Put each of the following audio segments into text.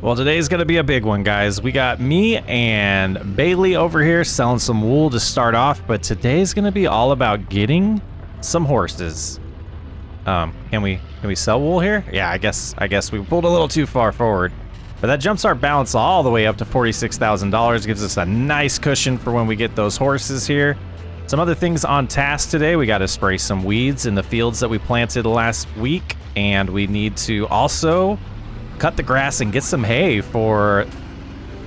Well, today's gonna be a big one, guys. We got me and Bailey over here selling some wool to start off, but today's gonna be all about getting some horses. Can we sell wool here? Yeah, I guess we pulled a little too far forward. But that jumps our balance all the way up to $46,000, gives us a nice cushion for when we get those horses here. Some other things on task today. We got to spray some weeds in the fields that we planted last week, and we need to also cut the grass and get some hay for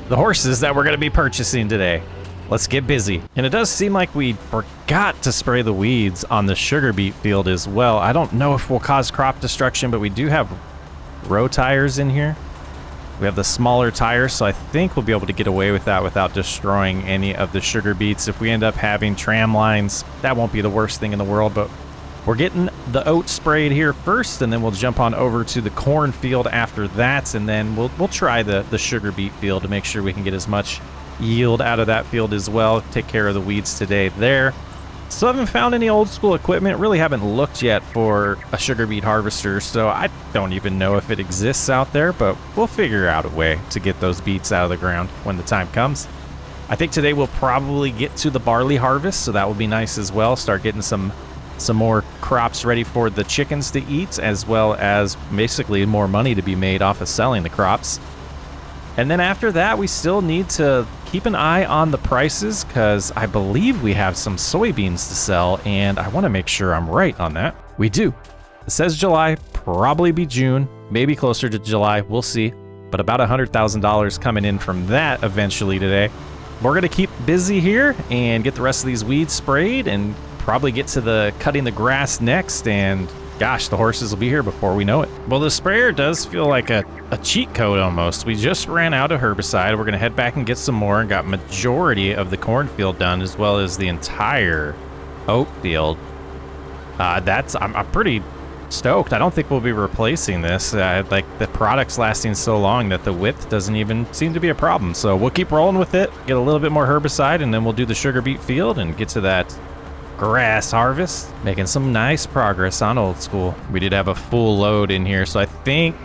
the horses that we're going to be purchasing today. Let's get busy. And it does seem like we forgot to spray the weeds on the sugar beet field as well. I don't know if we'll cause crop destruction, but we do have row tires in here. We have the smaller tires, so I think we'll be able to get away with that without destroying any of the sugar beets. If we end up having tram lines, that won't be the worst thing in the world, but we're getting the oats sprayed here first, and then we'll jump on over to the corn field after that, and then we'll try the sugar beet field to make sure we can get as much yield out of that field as well. Take care of the weeds today there. Still haven't found any old school equipment. Really haven't looked yet for a sugar beet harvester, so I don't even know if it exists out there, but we'll figure out a way to get those beets out of the ground when the time comes. I think today we'll probably get to the barley harvest, so that will be nice as well. Start getting some more crops ready for the chickens to eat, as well as basically more money to be made off of selling the crops. And then after that, we still need to keep an eye on the prices, because I believe we have some soybeans to sell, and I want to make sure I'm right on that. We do. It says July, probably be June, maybe closer to July, we'll see. But about $100,000 coming in from that eventually today. We're going to keep busy here and get the rest of these weeds sprayed and probably get to the cutting the grass next, and gosh, the horses will be here before we know it. Well, the sprayer does feel like a cheat code almost. We just ran out of herbicide. We're gonna head back and get some more, and got majority of the cornfield done, as well as the entire oat field. I'm pretty stoked. I don't think we'll be replacing this. Like, the product's lasting so long that the width doesn't even seem to be a problem. So we'll keep rolling with it, get a little bit more herbicide, and then we'll do the sugar beet field and get to that grass harvest. Making some nice progress on old school. We did have a full load in here, so I think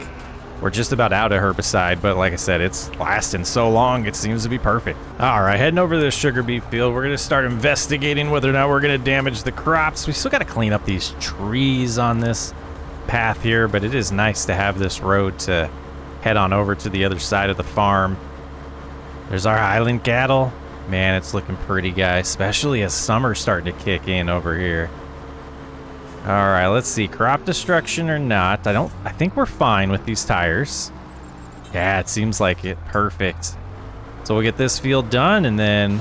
we're just about out of herbicide, but like I said, it's lasting so long, it seems to be perfect. All right, heading over to the sugar beet field. We're gonna start investigating whether or not we're gonna damage the crops. We still gotta clean up these trees on this path here, but it is nice to have this road to head on over to the other side of the farm. There's our Highland cattle. Man, it's looking pretty, guys, especially as summer's starting to kick in over here. All right, let's see. Crop destruction or not. I think we're fine with these tires. Yeah, it seems like it. Perfect. So we'll get this field done and then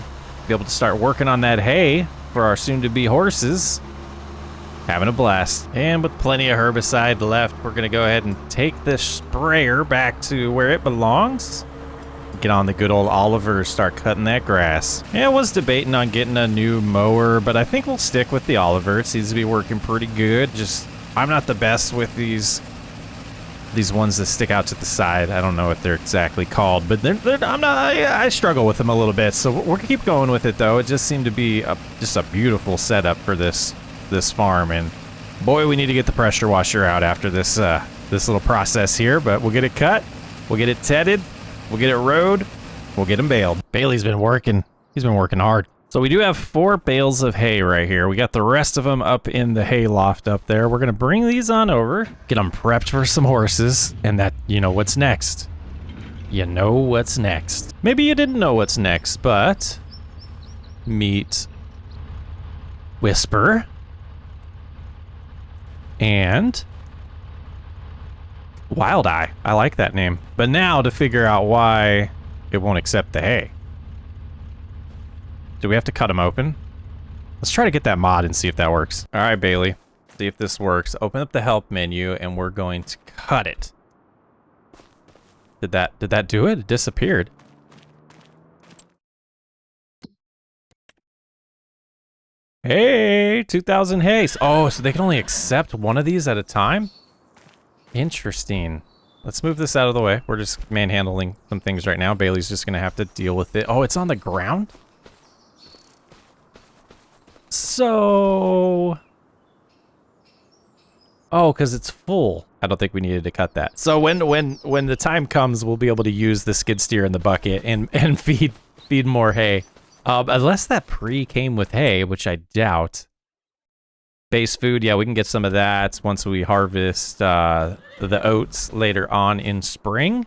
be able to start working on that hay for our soon-to-be horses. Having a blast. And with plenty of herbicide left, we're going to go ahead and take this sprayer back to where it belongs. Get on the good old Oliver, start cutting that grass. Yeah, I was debating on getting a new mower, but I think we'll stick with the Oliver. It seems to be working pretty good. Just, I'm not the best with these ones that stick out to the side. I don't know what they're exactly called, but I struggle with them a little bit. So we're gonna keep going with it though. It just seemed to be just a beautiful setup for this farm, and boy, we need to get the pressure washer out after this little process here. But we'll get it cut, we'll get it tedded. We'll get it rode, we'll get him baled. Bailey's been working. He's been working hard. So we do have 4 bales of hay right here. We got the rest of them up in the hay loft up there. We're gonna bring these on over, get them prepped for some horses, and that, you know what's next. You know what's next. Maybe you didn't know what's next, but meet Whisper and Wild Eye. I like that name. But now to figure out why it won't accept the hay. Do we have to cut them open? Let's try to get that mod and see if that works. All right, Bailey. See if this works. Open up the help menu and we're going to cut it. Did that do it? It disappeared. Hey, 2,000 hay. Oh, so they can only accept one of these at a time? Interesting. Let's move this out of the way. We're just manhandling some things right now. Bailey's just gonna have to deal with it. Oh, it's on the ground? So... Oh, because it's full. I don't think we needed to cut that. So when the time comes, we'll be able to use the skid steer in the bucket and feed more hay. Unless that came with hay, which I doubt. Base food, yeah, we can get some of that once we harvest the oats later on in spring.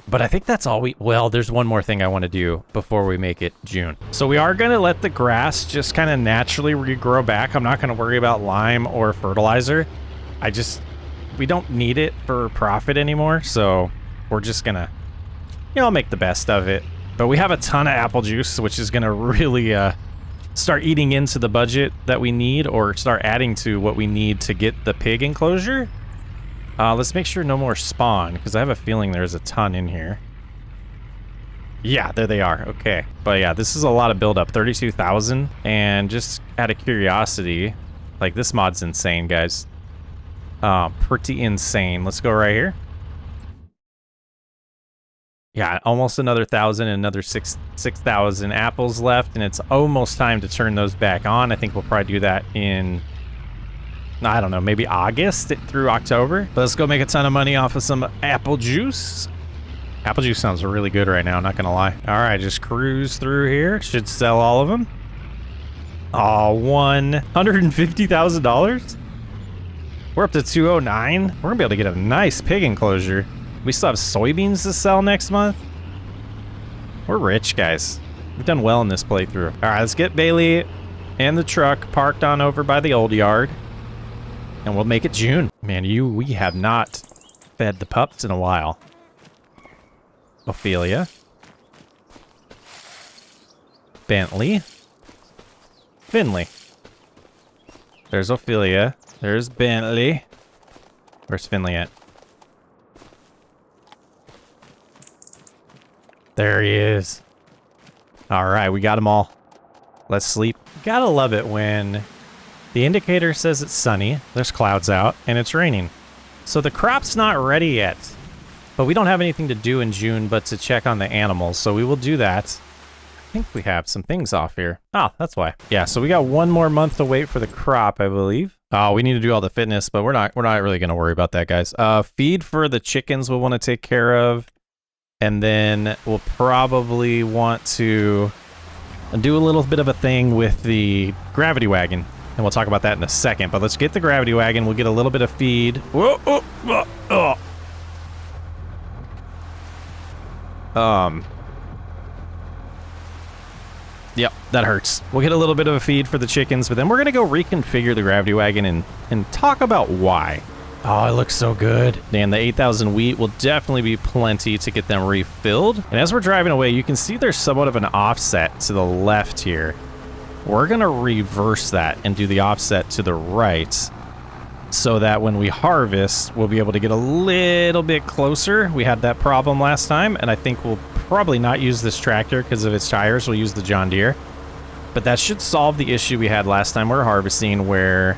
But I think that's all well, there's one more thing I want to do before we make it June. So we are going to let the grass just kind of naturally regrow back. I'm not going to worry about lime or fertilizer. We don't need it for profit anymore. So we're just going to, make the best of it. But we have a ton of apple juice, which is going to really start eating into the budget that we need, or start adding to what we need to get the pig enclosure. Let's make sure no more spawn, because I have a feeling there's a ton in here. Yeah, there they are. Okay. But yeah, this is a lot of buildup. 32,000. And just out of curiosity, like, this mod's insane, guys. Pretty insane. Let's go right here. Yeah, almost another 1,000 and another 6,000 apples left, and it's almost time to turn those back on. I think we'll probably do that in, I don't know, maybe August through October. But let's go make a ton of money off of some apple juice. Apple juice sounds really good right now, not gonna lie. All right, just cruise through here. Should sell all of them. Oh, $150,000? We're up to 209. We're gonna be able to get a nice pig enclosure. We still have soybeans to sell next month. We're rich, guys. We've done well in this playthrough. All right, let's get Bailey and the truck parked on over by the old yard, and we'll make it June. Man, we have not fed the pups in a while. Ophelia. Bentley. Finley. There's Ophelia. There's Bentley. Where's Finley at? There he is. All right, we got them all. Let's sleep. Gotta love it when the indicator says it's sunny, there's clouds out, and it's raining. So the crop's not ready yet. But we don't have anything to do in June but to check on the animals, so we will do that. I think we have some things off here. Oh, that's why. Yeah, so we got 1 more month to wait for the crop, I believe. Oh, we need to do all the fitness, but we're not really going to worry about that, guys. Feed for the chickens we'll want to take care of. And then we'll probably want to do a little bit of a thing with the gravity wagon. And we'll talk about that in a second. But let's get the gravity wagon. We'll get a little bit of feed. Whoa, oh, oh, oh. Yep, that hurts. We'll get a little bit of a feed for the chickens, but then we're going to go reconfigure the gravity wagon and talk about why. Oh, it looks so good. And the 8,000 wheat will definitely be plenty to get them refilled. And as we're driving away, you can see there's somewhat of an offset to the left here. We're going to reverse that and do the offset to the right so that when we harvest, we'll be able to get a little bit closer. We had that problem last time, and I think we'll probably not use this tractor because of its tires. We'll use the John Deere. But that should solve the issue we had last time we were harvesting, where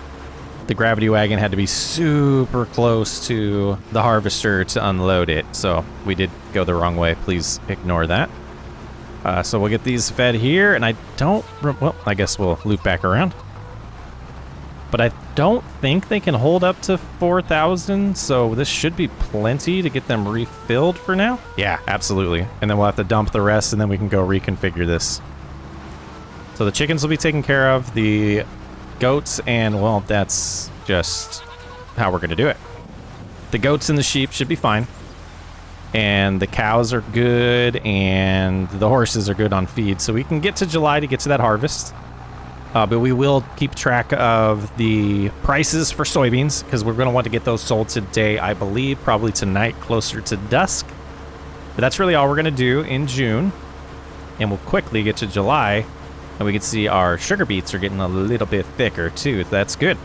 the gravity wagon had to be super close to the harvester to unload it. So we did go the wrong way. Please ignore that. So we'll get these fed here, and I guess we'll loop back around. But I don't think they can hold up to 4,000, so this should be plenty to get them refilled for now. Yeah, absolutely. And then we'll have to dump the rest, and then we can go reconfigure this. So the chickens will be taken care of, the goats, and, well, that's just how we're going to do it. The goats and the sheep should be fine. And the cows are good, and the horses are good on feed. So we can get to July to get to that harvest. But we will keep track of the prices for soybeans, because we're going to want to get those sold today, I believe, probably tonight, closer to dusk. But that's really all we're going to do in June. And we'll quickly get to July, and we can see our sugar beets are getting a little bit thicker, too. That's good.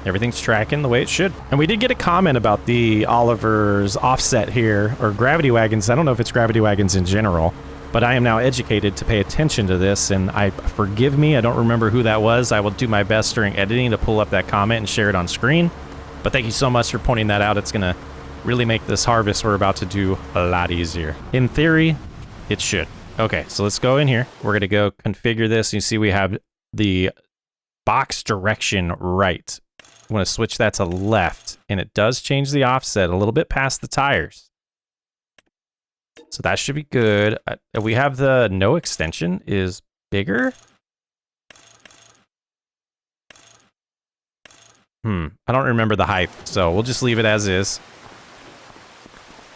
Everything's tracking the way it should. And we did get a comment about the Oliver's offset here, or gravity wagons. I don't know if it's gravity wagons in general, but I am now educated to pay attention to this, and forgive me, I don't remember who that was. I will do my best during editing to pull up that comment and share it on screen. But thank you so much for pointing that out. It's going to really make this harvest we're about to do a lot easier. In theory, it should. Okay, so let's go in here. We're going to go configure this. You see we have the box direction right. I'm going to switch that to left, and it does change the offset a little bit past the tires. So that should be good. We have the no extension is bigger. I don't remember the height, so we'll just leave it as is.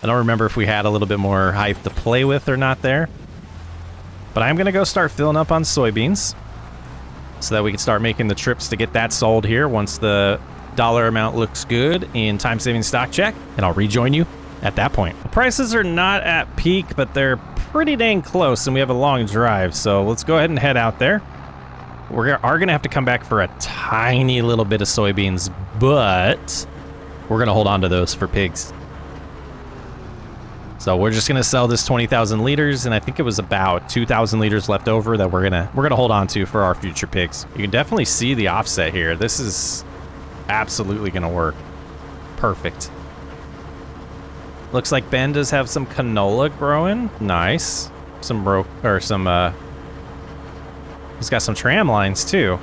I don't remember if we had a little bit more height to play with or not there. But I'm going to go start filling up on soybeans so that we can start making the trips to get that sold here once the dollar amount looks good in time-saving stock check, and I'll rejoin you at that point. The prices are not at peak, but they're pretty dang close, and we have a long drive, so let's go ahead and head out there. We are going to have to come back for a tiny little bit of soybeans, but we're going to hold on to those for pigs. So we're just going to sell this 20,000 liters, and I think it was about 2,000 liters left over that we're gonna hold on to for our future pigs. You can definitely see the offset here. This is absolutely going to work. Perfect. Looks like Ben does have some canola growing. Nice. He's got some tram lines too.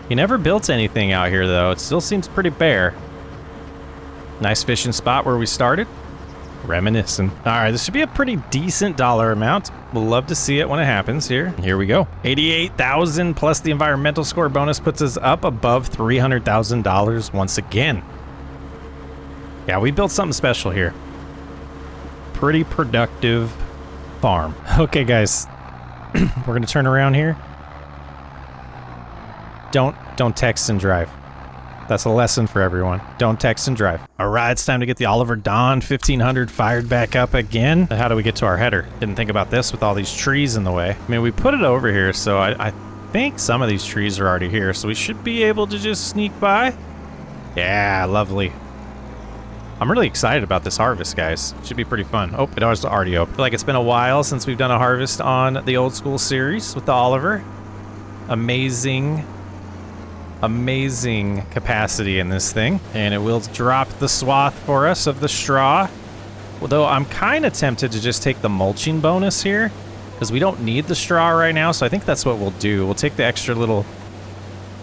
He never built anything out here though. It still seems pretty bare. Nice fishing spot where we started. Reminiscing. All right, this should be a pretty decent dollar amount. We'll love to see it when it happens here. Here we go. 88,000 plus the environmental score bonus puts us up above $300,000 once again. Yeah, we built something special here. Pretty productive farm. Okay, guys. We're gonna turn around here. Don't text and drive. That's a lesson for everyone. Don't text and drive. All right, it's time to get the Oliver Dawn 1500 fired back up again. How do we get to our header? Didn't think about this with all these trees in the way. I mean, we put it over here, so I think some of these trees are already here, so we should be able to just sneak by. Yeah, lovely. I'm really excited about this harvest, guys. It should be pretty fun. Oh, it was already open. I feel like it's been a while since we've done a harvest on the old school series with the Oliver. Amazing capacity in this thing, and it will drop the swath for us of the straw. Although I'm kind of tempted to just take the mulching bonus here because we don't need the straw right now, so I think that's what we'll do. We'll take the extra little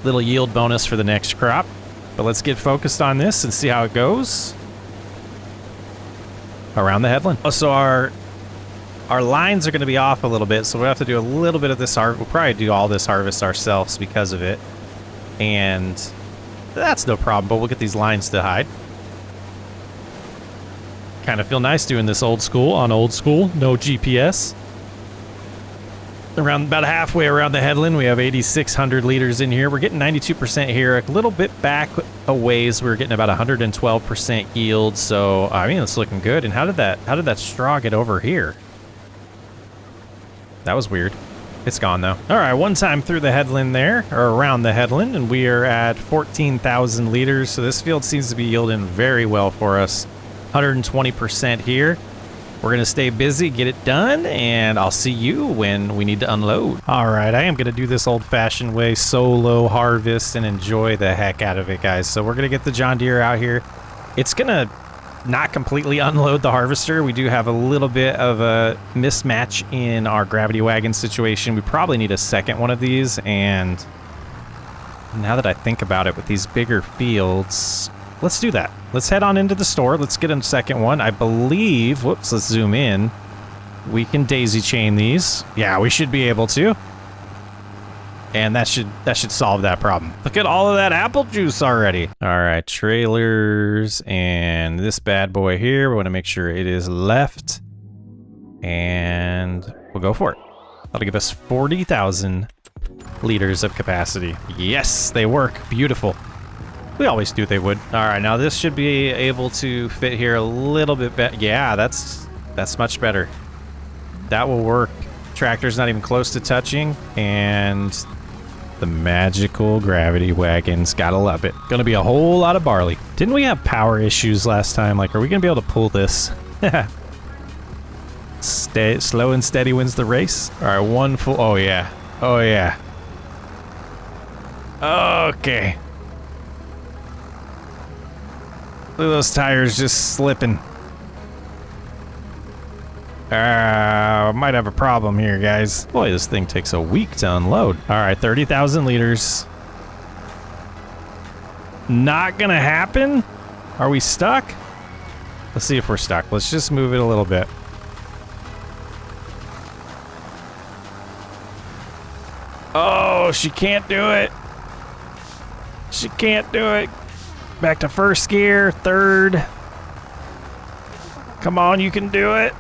yield bonus for the next crop, but let's get focused on this and see how it goes around the headland. So our lines are going to be off a little bit, so we'll have to do a little bit of this harvest. We'll probably do all this harvest ourselves because of it. And that's no problem, but we'll get these lines to hide. Kind of feel nice doing this old school on old school, no GPS. Around about halfway around the headland, we have 8,600 liters in here. We're getting 92% here, a little bit back a ways. We're getting about 112% yield, so I mean, it's looking good. And how did that straw get over here? That was weird. It's gone though. All right, one time through the headland there, or around the headland, and we are at 14,000 liters. So this field seems to be yielding very well for us. 120% here. We're gonna stay busy, get it done, and I'll see you when we need to unload. All right, I am gonna do this old-fashioned way, solo harvest, and enjoy the heck out of it, guys. So we're gonna get the John Deere out here. It's gonna not completely unload the harvester. We do have a little bit of a mismatch in our gravity wagon situation. We probably need a second one of these, and now that I think about it, with these bigger fields, let's do that. Let's head on into the store. Let's get a second one. I believe, whoops, let's zoom in. We can daisy chain these. Yeah, we should be able to. And that should solve that problem. Look at all of that apple juice already. All right, trailers and this bad boy here. We want to make sure it is left. And we'll go for it. That'll give us 40,000 liters of capacity. Yes, they work. Beautiful. We always knew they would. All right, now this should be able to fit here a little bit better. Yeah, that's much better. That will work. Tractor's not even close to touching, and the magical gravity wagons, gotta love it. Gonna be a whole lot of barley. Didn't we have power issues last time? Like, are we gonna be able to pull this? Slow and steady wins the race. All right, one full. Oh yeah. Oh yeah. Okay. Look at those tires just slipping. Might have a problem here, guys. Boy, this thing takes a week to unload. All right, 30,000 liters. not gonna happen? Are we stuck? Let's see if we're stuck. Let's just move it a little bit. Oh, she can't do it. She can't do it. Back to first gear, third. Come on, you can do it.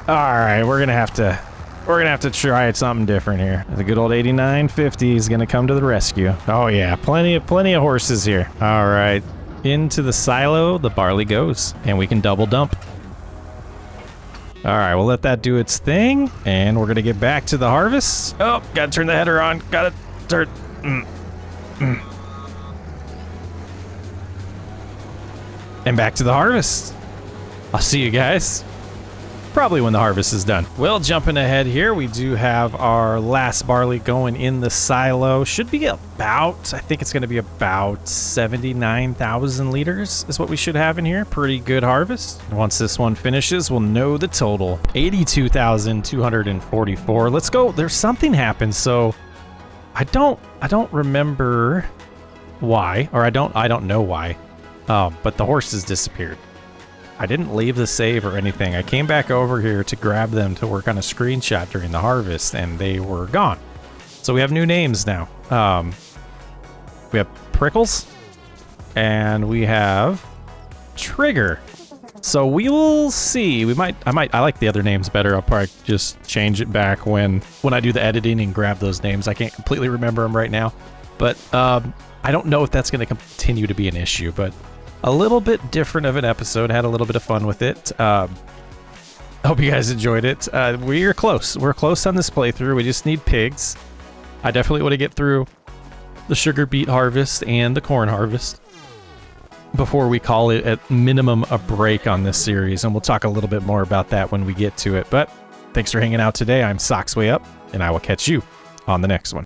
All right, we're gonna have to try something different here. The good old 8950 is gonna come to the rescue. Oh yeah, plenty of horses here. All right, into the silo the barley goes, and we can double dump. All right, we'll let that do its thing, and we're gonna get back to the harvest. Oh, gotta turn the header on. Gotta turn. And back to the harvest. I'll see you guys probably when the harvest is done. Well, jumping ahead here, we do have our last barley going in the silo. Should be about, I think it's going to be about 79,000 liters is what we should have in here. Pretty good harvest. Once this one finishes, we'll know the total. 82,244. Let's go. There's something happened. So I don't remember why, or I don't know why. But the horses disappeared. I didn't leave the save or anything. I came back over here to grab them to work on a screenshot during the harvest, and they were gone. So we have new names now. We have Prickles, and we have Trigger. So we will see. I like the other names better. I'll probably just change it back when I do the editing and grab those names. I can't completely remember them right now, but I don't know if that's going to continue to be an issue, but a little bit different of an episode. Had a little bit of fun with it. Hope you guys enjoyed it. We're close. We're close on this playthrough. We just need pigs. I definitely want to get through the sugar beet harvest and the corn harvest before we call it at minimum a break on this series, and we'll talk a little bit more about that when we get to it. But thanks for hanging out today. I'm Socksway Up, and I will catch you on the next one.